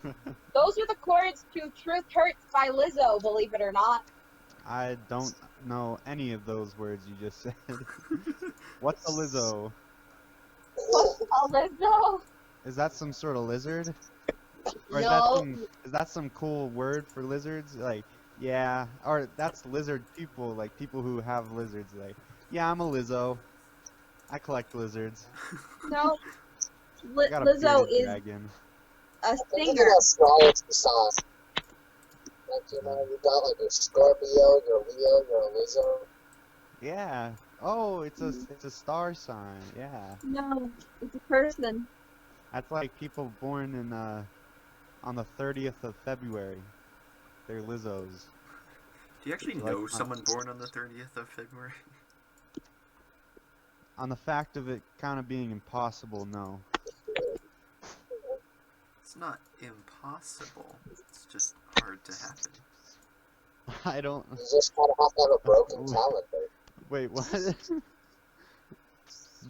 Those are the chords to Truth Hurts by Lizzo, believe it or not. I don't know any of those words you just said. What's a Lizzo? What's a Lizzo? Is that some sort of lizard? Or No. is that some cool word for lizards? Like, yeah, or that's lizard people, like people who have lizards. Like, yeah, I'm a Lizzo. I collect lizards. No. I got a Lizzo bearded is dragon. a I'm thinking singer. of Scarlet's the song. Like, you know, you got like your Scorpio, your Leo, your Lizzo. Yeah. Oh, it's a star sign. Yeah. No, it's a person. That's like people born in on the 30th of February. They're Lizzos. Do you actually Like, know someone born on the 30th of February? On the fact of it kind of being impossible, no. It's not impossible. It's just hard to happen. I don't. You just kind of have to have a broken calendar. Wait, what?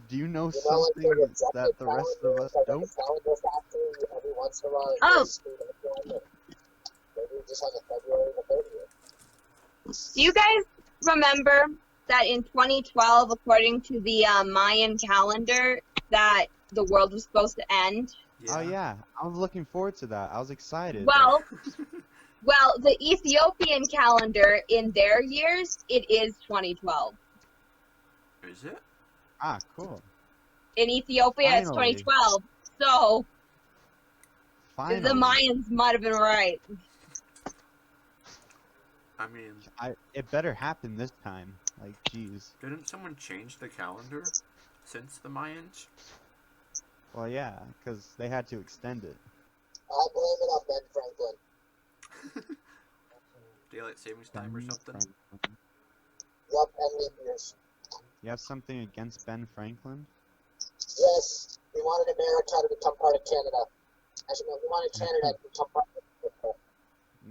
Do you know You know, like something the rejected that the rest of calendar, us like don't? the calendar factory, every once in a while, Oh. they screw up calendar. Maybe just like a February the 30th. Do you guys remember that in 2012, according to the Mayan calendar, that the world was supposed to end? Yeah. Oh yeah, I was looking forward to that. I was excited. Well, the Ethiopian calendar in their years, it is 2012. Is it? Ah, cool. In Ethiopia, it's Finally. 2012. So Finally. the Mayans might have been right. I mean, It better happen this time. Like, jeez. didn't someone change the calendar since the Mayans? Well, yeah, because they had to extend it. I blame it on Ben Franklin. Daylight savings time or something? Yup, and leap years. You have something against Ben Franklin? Yes, we wanted America to become part of Canada. Actually, no, we wanted Canada to become part of America.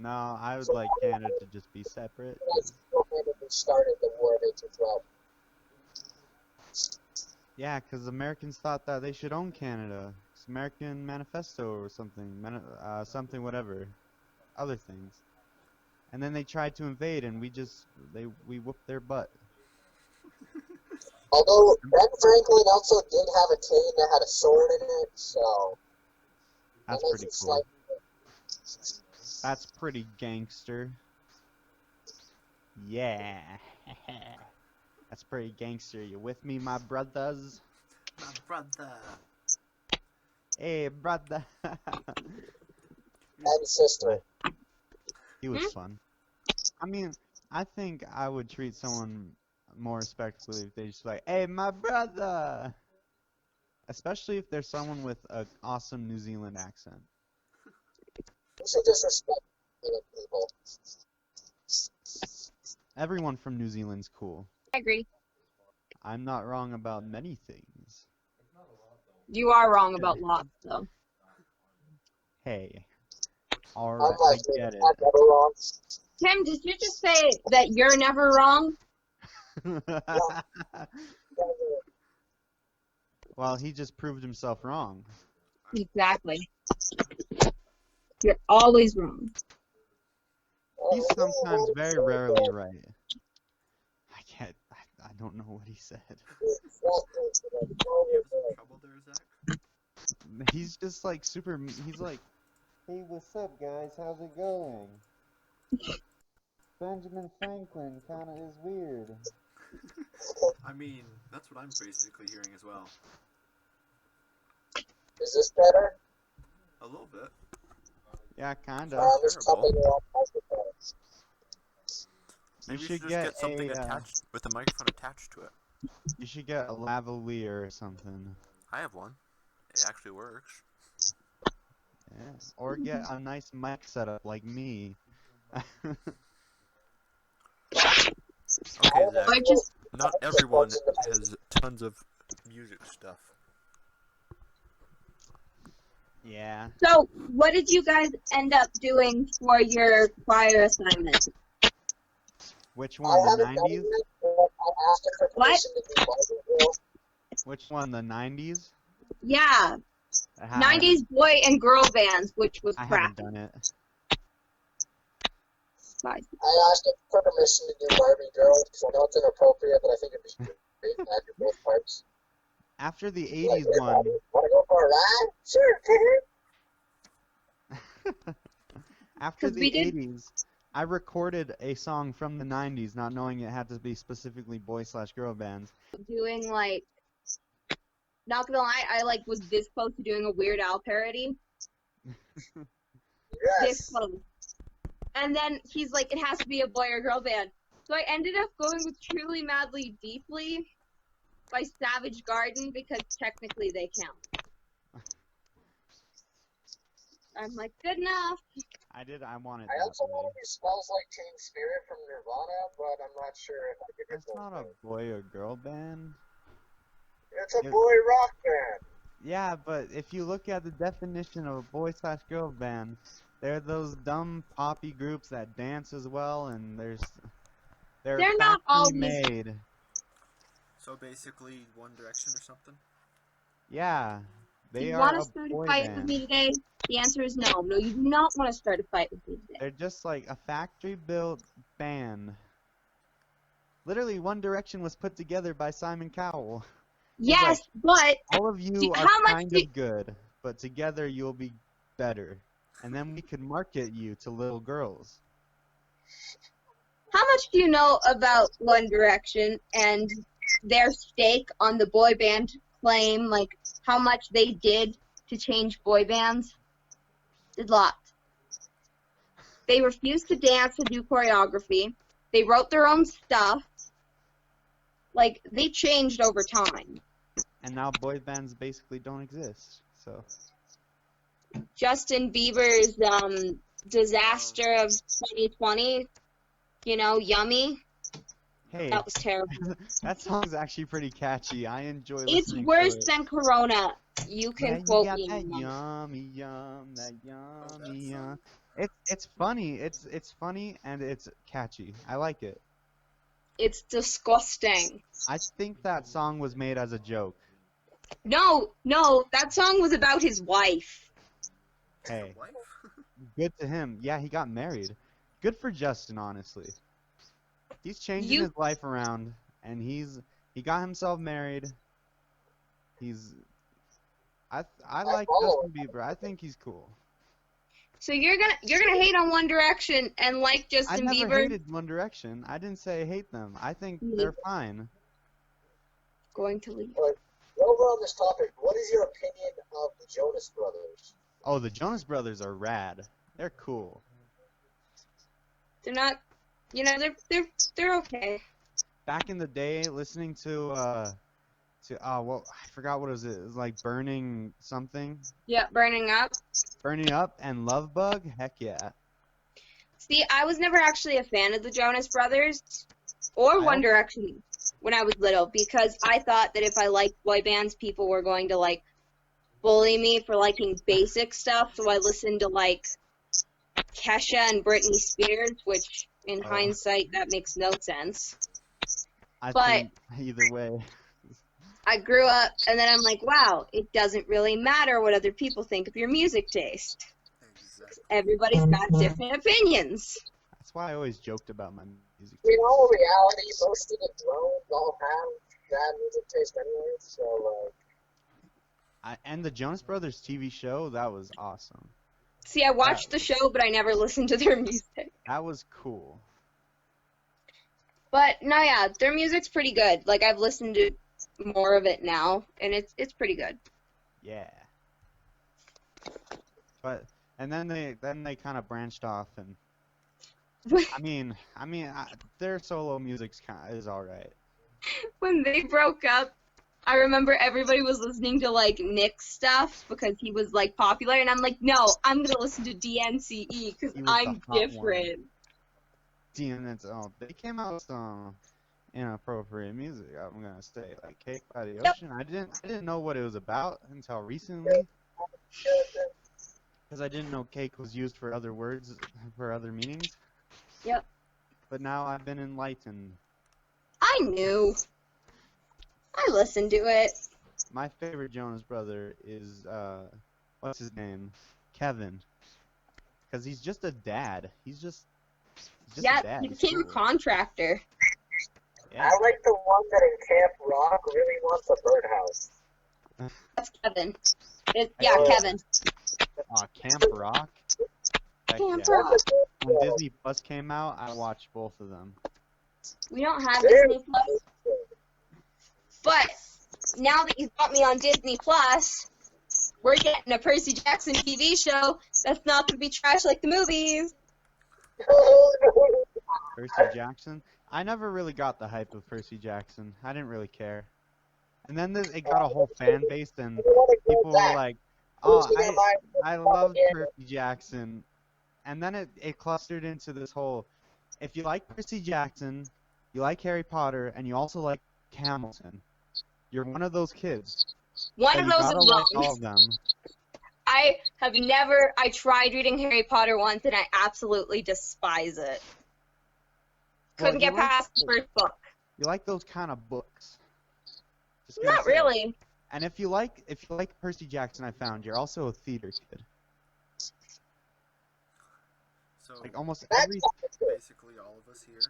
No, I would like Canada to just be separate. We started the War of 1812. Yeah, because Americans thought that they should own Canada. It's American Manifesto or something. Something whatever. Other things. And then they tried to invade and we whooped their butt. Although Ben Franklin also did have a cane that had a sword in it, so That's that makes pretty it cool. slightly. That's pretty gangster. Yeah. That's pretty gangster. You with me, my brothers? My brother. Hey, brother. And sister. He was fun. I mean, I think I would treat someone more respectfully if they just like, hey, my brother! Especially if there's someone with an awesome New Zealand accent. You should just respect people. Everyone from New Zealand's cool. I agree. I'm not wrong about many things. You are wrong about lots, though. Hey. Alright, I Unlike me, get it. I'm never wrong. Tim, did you just say that you're never wrong? Well, he just proved himself wrong. Exactly. You're always wrong. He's sometimes very rarely right. I don't know what he said. Trouble there, Zach? He's just like he's like, hey, what's up, guys? How's it going? Benjamin Franklin kinda is weird. I mean, that's what I'm basically hearing as well. Is this better? A little bit. Yeah, kinda. There's something wrong with the microphones. Maybe You you should should just get get something a, attached with a microphone attached to it. You should get a lavalier or something. I have one. It actually works. Yeah. Or get a nice mic setup like me. Okay, Zach. I just Not everyone has tons of music stuff. Yeah. So, what did you guys end up doing for your choir assignment? Which I one? The haven't done 90s? it yet, but I asked her for What? permission to do Bible drill. Which one? The 90s? Yeah. I 90s boy and girl bands, which was I crap. haven't done it. I asked him for permission to do Barbie Girl because I know it's inappropriate, but I think it'd be great to have your both parts. After the Like, 80s hey, one, Bobby, wanna go for a ride? Sure, after 'Cause the we did- 80s, I recorded a song from the 90s, not knowing it had to be specifically boy/girl bands. Doing like, not gonna lie, I like was this close to doing a Weird Al parody. This Yes. close. And then he's like, it has to be a boy or girl band. So I ended up going with Truly Madly Deeply by Savage Garden because technically they count. I'm like, good enough. I wanted I that also way. want to do Smells Like Teen Spirit from Nirvana, but I'm not sure if I could get That's those not a both. boy or girl band. It's a it- boy rock band. Yeah, but if you look at the definition of a boy/girl band, they're those dumb poppy groups that dance as well, and they're They're not always- made. So basically, One Direction or something. Yeah, Do they you are want a to start a boy fight band. with me today? The answer is no. No, you do not want to start a fight with me today. They're just like a factory-built band. Literally, One Direction was put together by Simon Cowell. Yes, but All of you are how much kind do- of good, but together you'll be better. And then we could market you to little girls. how much do you know about One Direction and their stake on the boy band claim? Like, how much they did to change boy bands? Did lots. They refused to dance or do choreography. They wrote their own stuff. Like, they changed over time. And now boy bands basically don't exist. So Justin Bieber's disaster of 2020, you know, Yummy, hey, that was terrible. that song's actually pretty catchy. I enjoy It's listening worse to it. than Corona. You can Yeah, quote you got me. that on that. yum, that that yummy song? yum. It's funny. It's funny and it's catchy. I like it. It's disgusting. I think that song was made as a joke. No, that song was about his wife. Hey, Wife? good to him. Yeah, he got married. Good for Justin, honestly. He's changing his life around, and he got himself married. I like follow Justin Bieber. I think he's cool. So you're gonna hate on One Direction and like I Justin never Bieber hated One Direction. I didn't say I hate them. I think Me they're fine. going to leave. While we're on this topic, what is your opinion of the Jonas Brothers? Oh, the Jonas Brothers are rad. They're cool. They're not, you know, they're okay. Back in the day, listening to well, I forgot what it was. It was like Burning something, Yeah, Burning Up. Burning Up, and Love Bug. Heck yeah. See, I was never actually a fan of the Jonas Brothers or One Direction when I was little because I thought that if I liked boy bands, people were going to like bully me for liking basic stuff. So I listened to like Kesha and Britney Spears, which in Oh. hindsight that makes no sense. I But- think either way. I grew up and then I'm like, wow, it doesn't really matter what other people think of your music taste. Exactly. Everybody's got different opinions. That's why I always joked about my music. You know, in reality, most of the drones all have bad music taste anyway, so, And the Jonas Brothers TV show, that was awesome. See, I watched the show, but I never listened to their music. That was cool. But no, yeah, their music's pretty good. Like I've listened to more of it now, and it's pretty good. Yeah. But and then they kind of branched off, and their solo music's is all right. When they broke up, I remember everybody was listening to like Nick's stuff because he was like popular, and I'm like, no, I'm gonna listen to DNCE because He was the I'm hot one. different. They came out with some inappropriate music. I'm gonna say, like Cake by the Yep. Ocean. I didn't know what it was about until recently, because I didn't know cake was used for other words, for other meanings. Yep. But now I've been enlightened. I knew. I listened to it. My favorite Jonas brother is what's his name? Kevin. Because he's just a dad. He's just a Yeah, dad. he He's became a cool. contractor. Yeah. I like the one that in Camp Rock really wants a birdhouse. That's Kevin. Yeah. Kevin. Camp Rock. Heck Camp yeah. Rock. When Disney Plus came out, I watched both of them. We don't have Disney Plus, but now that you've got me on Disney Plus, we're getting a Percy Jackson TV show that's not gonna be trash like the movies. Percy Jackson. I never really got the hype of Percy Jackson. I didn't really care. And then it got a whole fan base, and people were like, "Oh, I love Percy Jackson." And then it clustered into this whole, if you like Percy Jackson, you like Harry Potter, and you also like Hamilton, you're one of those kids. One So of you those gotta is like wrong. all of them. I tried reading Harry Potter once and I absolutely despise it. Couldn't Well, get past the first book. You like those kind of books. Just gonna Not say. really. And if you like Percy Jackson, I found you're also a theater kid. So Like almost That's every basically all of us here.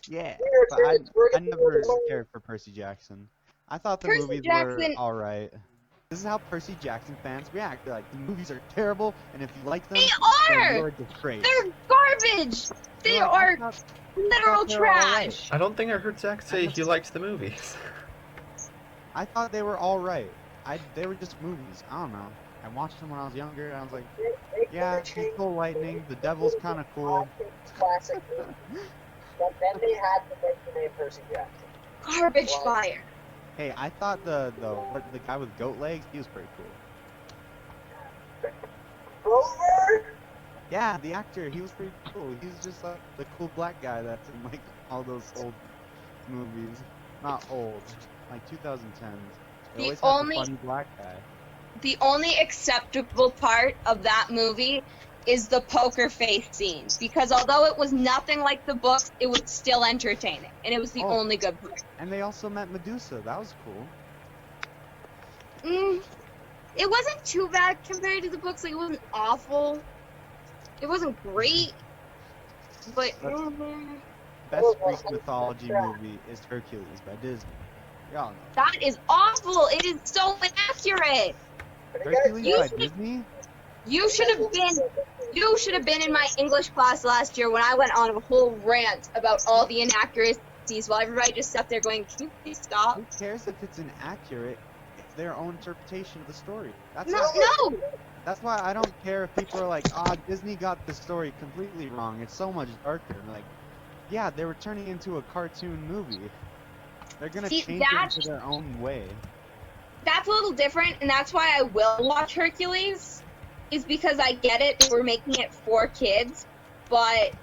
yeah. Theater But I kids, we're never the- cared for Percy Jackson. I thought the Percy movies Jackson- were alright. This is how Percy Jackson fans react. They're like, the movies are terrible, and if you like them, They then are! you're a disgrace. They're garbage! They They're like, are I literal they were all right. trash! I don't think I heard Zach say he likes the movies. thought they were alright. They were just movies. I don't know. I watched them when I was younger, and I was like, yeah, he stole lightning. The devil's kind of cool. Classic movie. But then they had to make the name Percy Jackson. Garbage fire. Hey, I thought the guy with goat legs, he was pretty cool. Grover? Yeah, the actor, he was pretty cool. He's just like the cool black guy that's in like all those old movies. Not old, like 2010s. They The always have only- the funny black guy. The only acceptable part of that movie is the poker face scene. Because although it was nothing like the books, it was still entertaining. And it was the Oh. only good part. And they also met Medusa. That was cool. It wasn't too bad compared to the books. Like, it wasn't awful. It wasn't great. But, Best Greek mythology movie is Hercules by Disney. Y'all know. that is awful. It is so inaccurate. Hercules You by should- Disney? You should have been in my English class last year when I went on a whole rant about all the inaccuracies while everybody just sat there going, "Can you please stop?" Who cares if it's inaccurate? It's their own interpretation of the story. That's No, why, no. That's why I don't care if people are like, "Ah, Disney got the story completely wrong. It's so much darker." I'm like, yeah, they were turning it into a cartoon movie. They're gonna See, change that's- it into their own way. That's a little different, and that's why I will watch Hercules. Is because I get it. They were making it for kids, but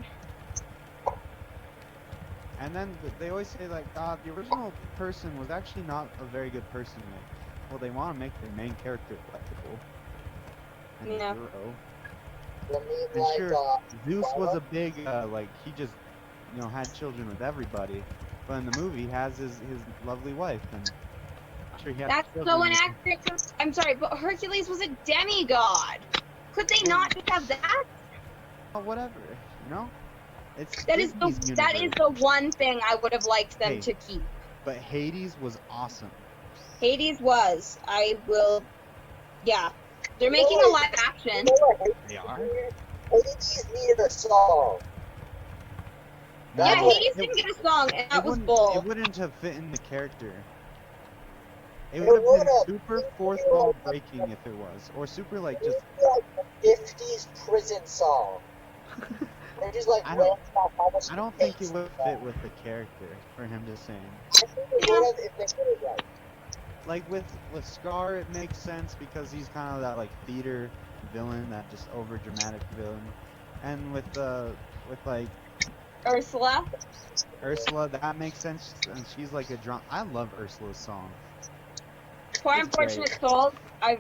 And then they always say like, the original person was actually not a very good person. Like, well, they want to make their main character collectible. And Yeah. hero. I mean, And like, sure, Zeus was a big, like, he just, had children with everybody. But in the movie, he has his lovely wife, and I'm sure he has that's children so with- inaccurate. 'Cause- I'm sorry, but Hercules was a demigod. Could they not just have that? Oh, whatever, It's That is Disney's the universe. one thing I would have liked them Hey. to keep. But Hades was awesome. Hades was. I will. Yeah, they're making a live action. you know what? They are? Hades needed a song. Yeah, That's what- Hades didn't get a song, and that was It bull. wouldn't have fit in the character. It It would have been would've. super fourth wall breaking if it was, or super like just. Like a 50s prison song. They're just like, I don't- rant about how much I don't he think it hates would them. fit with the character for him to sing. I think it would have if they did it right. Like with Scar, it makes sense because he's kind of that like theater villain, that just over dramatic villain. And with like Ursula. Ursula, that makes sense, and she's like a drum. I love Ursula's song. Poor It's Unfortunate great. Souls. I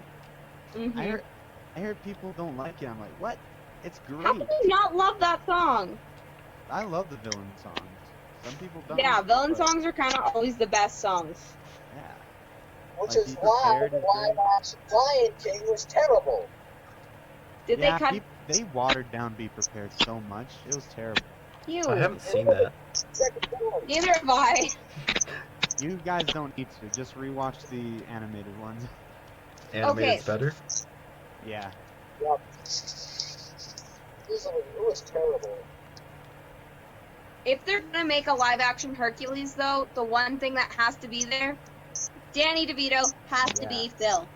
heard people don't like it. I'm like, what? It's How great. can you not love that song? I love the villain songs. Some people don't. Yeah, villain but, songs are kind of always the best songs. Yeah. Which Like, is be why prepared the is live action Lion King was terrible. Did Yeah, they cut they watered down Be Prepared so much. It was terrible. you? I haven't seen that. Second one. Neither have I. You guys don't need to. Just rewatch the animated ones. Animated's better. Yeah. Yep. Easily, it was terrible. If they're gonna make a live action Hercules, though, the one thing that has to be there, Danny DeVito has to be Yeah. Phil.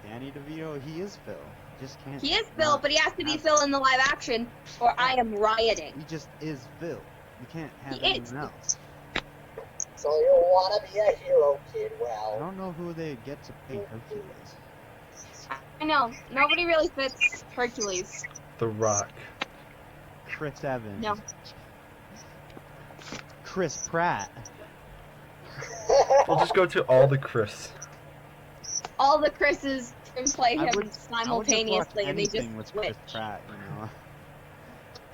Danny DeVito, he is Phil. Just can't. He is Phil, not but he has to be have- Phil in the live action, or I am rioting. He just is Phil. You can't have He is. anyone else. So you want to be a hero, kid? I Well, don't know who they get to play Hercules. I know. Nobody really fits Hercules. The Rock. Chris Evans. No. Chris Pratt. We'll just go to all the Chris. All the Chris's can play I him would simultaneously, and they just anything with switch. Chris Pratt, you know.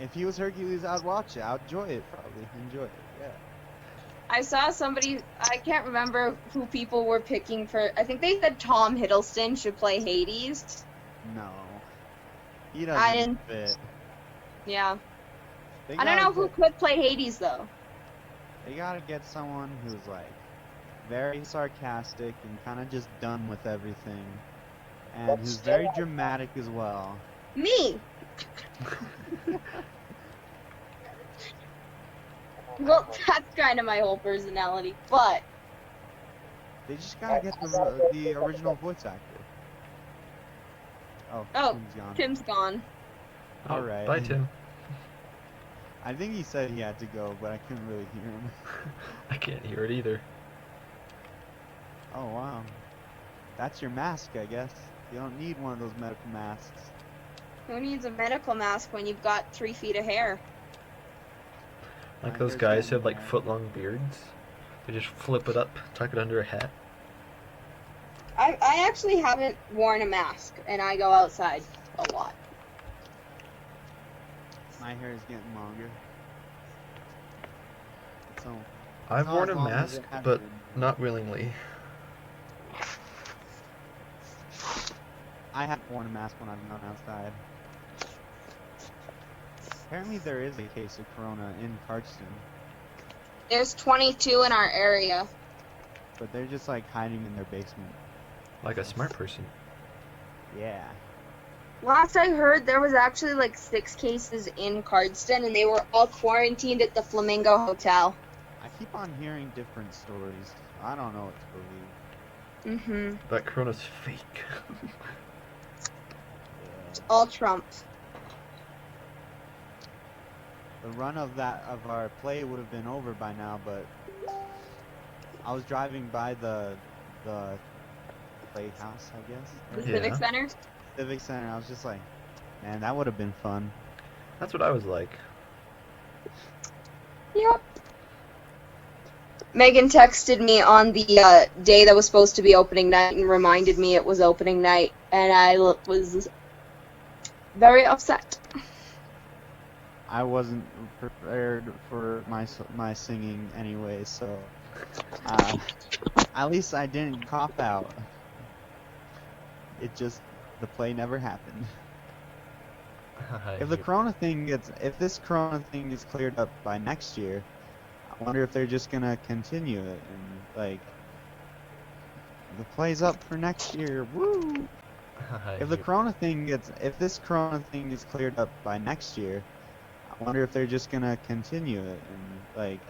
If he was Hercules, I'd watch it. I'd enjoy it, probably. Enjoy it, yeah. I saw somebody, I can't remember who people were picking for, I think they said Tom Hiddleston should play Hades. No. He I doesn't didn't- fit. Yeah. They I don't know gotta who get- could play Hades, though. They gotta get someone who's, like, very sarcastic and kind of just done with everything. And But who's still- very dramatic as well. Me! Well, that's kind of my whole personality, but They just gotta get the original voice actor. Oh, Oh, Tim's gone. Tim's gone. Oh, Alright. Bye, Tim. I think he said he had to go, but I couldn't really hear him. I can't hear it either. Oh, wow. That's your mask, I guess. You don't need one of those medical masks. Who needs a medical mask when you've got 3 feet of hair? Like My those hair's guys who have getting like bad. foot-long beards. They just flip it up, tuck it under a hat. I actually haven't worn a mask, and I go outside a lot. My hair is getting longer. So, I've not worn as a long as mask, it has but been. not willingly. I haven't worn a mask when I've gone outside. Apparently there is a case of corona in Cardston, There's 22 in our area. but they're just like hiding in their basement. Like a smart person. Yeah. Last I heard, there was actually like 6 cases in Cardston, and they were all quarantined at the Flamingo Hotel. I keep on hearing different stories. I don't know what to believe. Mm-hmm. That corona's fake. Yeah. All Trump. The run of our play would have been over by now, but I was driving by the playhouse, I guess, The or Yeah. Civic Center. Civic Center. I was just like, man, that would have been fun. That's what I was like. Yep. Megan texted me on the day that was supposed to be opening night and reminded me it was opening night, and I was very upset. I wasn't prepared for my singing anyway, so at least I didn't cop out. It just the play never happened. If this corona thing gets cleared up by next year, I wonder if they're just gonna continue it and like the play's up for next year. Woo! If this corona thing gets cleared up by next year, I wonder if they're just gonna continue it and like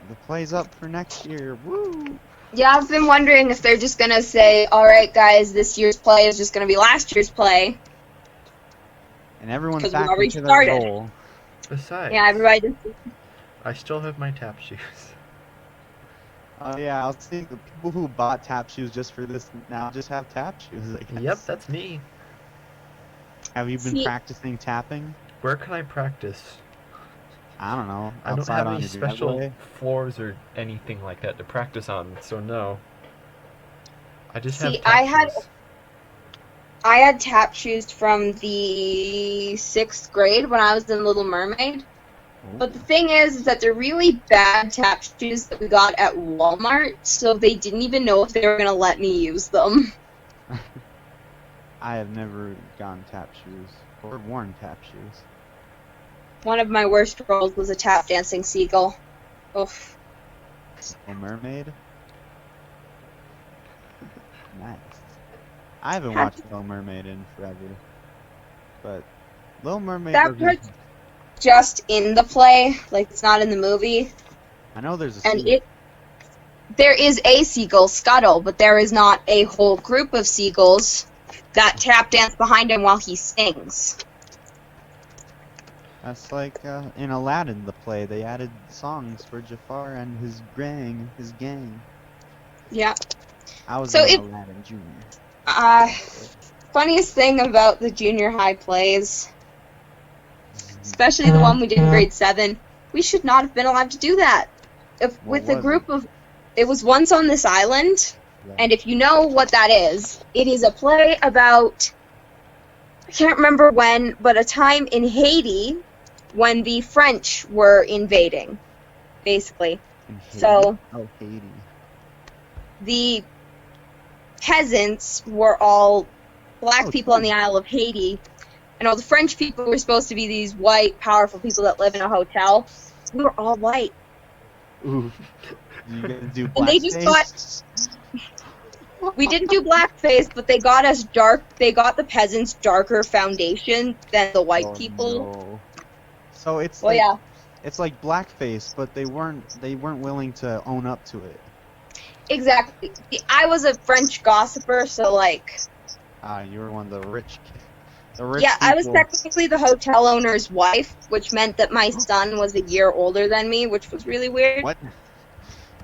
the play's up for next year. Woo! Yeah, I've been wondering if they're just gonna say, alright guys, this year's play is just gonna be last year's play. And everyone's 'Cause we back already into their started. role. Besides, Yeah, everybody just... I still have my tap shoes. Oh yeah, I was thinking the people who bought tap shoes just for this now just have tap shoes. I guess. Yep, that's me. Have you been See- practicing tapping? Where can I practice? I don't know. I don't outside have on any your special driveway? floors or anything like that to practice on, so no. I just have See, tap shoes. I had tap shoes from the 6th grade when I was in Little Mermaid. But the thing is that they're really bad tap shoes that we got at Walmart, so they didn't even know if they were gonna let me use them. I have never gotten tap shoes or worn tap shoes. One of my worst roles was a tap dancing seagull. Oof. A mermaid? Nice. I haven't Have- watched Little Mermaid in forever. But Little Mermaid That doesn't- part's just in the play, like it's not in the movie. I know there's a And scene. there is a seagull Scuttle, but there is not a whole group of seagulls that tap dance behind him while he sings. That's like in Aladdin, the play. They added songs for Jafar and his gang. Yeah. I was So in if- Aladdin Jr. Funniest thing about the junior high plays, especially the one we did in grade 7, we should not have been allowed to do that. With a was group of, it was Once on This Island, and if you know what that is, it is a play about, I can't remember when, but a time in Haiti when the French were invading, basically. In Haiti? So Oh, Haiti. the peasants were all black Oh, people on cool. the Isle of Haiti, and all the French people were supposed to be these white, powerful people that live in a hotel. We were all white. Ooh. You gonna do And they just blackface? We didn't do blackface, but they got us dark. They got the peasants darker foundation than the white Oh, people. no. So it's Well, like, yeah. it's like blackface, but they weren't willing to own up to it. Exactly. I was a French gossiper, so like, You were one of the rich. The rich yeah, I was people. technically the hotel owner's wife, which meant that my son was a year older than me, which was really weird. What?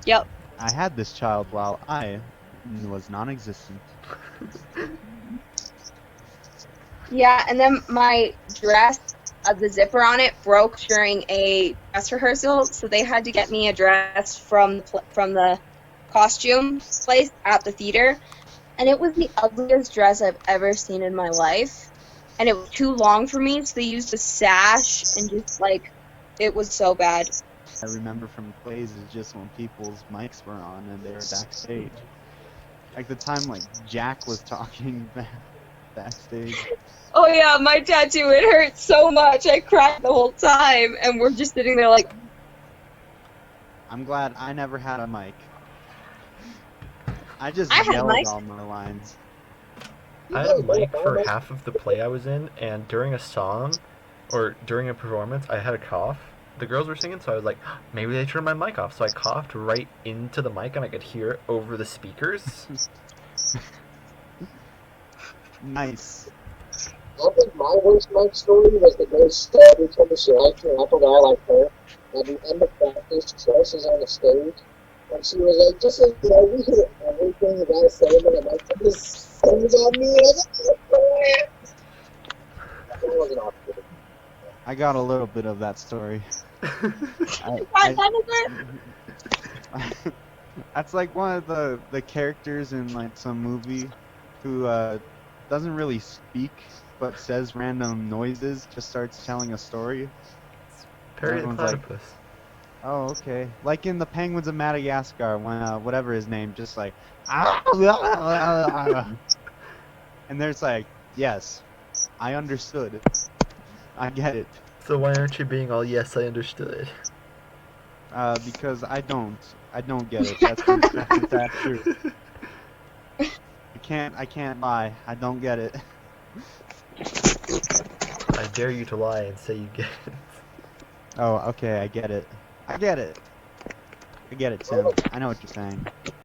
Yep. I had this child while I was non-existent. Yeah, and then my dress, the zipper on it, broke during a dress rehearsal, so they had to get me a dress from the costume place at the theater, and it was the ugliest dress I've ever seen in my life, and it was too long for me, so they used a sash, and just, like, it was so bad. I remember from plays is just when people's mics were on and they were backstage. Like the time like Jack was talking backstage. Oh yeah, my tattoo, it hurt so much, I cried the whole time, and we're just sitting there like, I'm glad I never had a mic. I just I had a yelled mic. all my lines. I had a mic for half of the play I was in, and during a song, or during a performance, I had a cough. The girls were singing, so I was like, maybe they turned my mic off. So I coughed right into the mic, and I could hear it over the speakers. Nice. I think my worst mic story was the girl said who told me she liked me, and I told her I liked her. At the end of practice, Joyce was on the stage, and she was like, just so you know, we hear everything you gotta say, but I'm like, this comes on me, and I was like, that wasn't awkward. I got a little bit of that story. That's like one of the characters in like some movie who doesn't really speak but says random noises, just starts telling a story. Perry the Everyone's like, Platypus. Oh, okay. Like in the Penguins of Madagascar, when whatever his name, just like, and there's like, yes, I understood. I get it. So why aren't you being all, yes, I understood? Because I don't get it. That's the fact truth. I can't lie. I don't get it. I dare you to lie and say you get it. Oh, okay, I get it. I get it. I get it, Tim. I know what you're saying.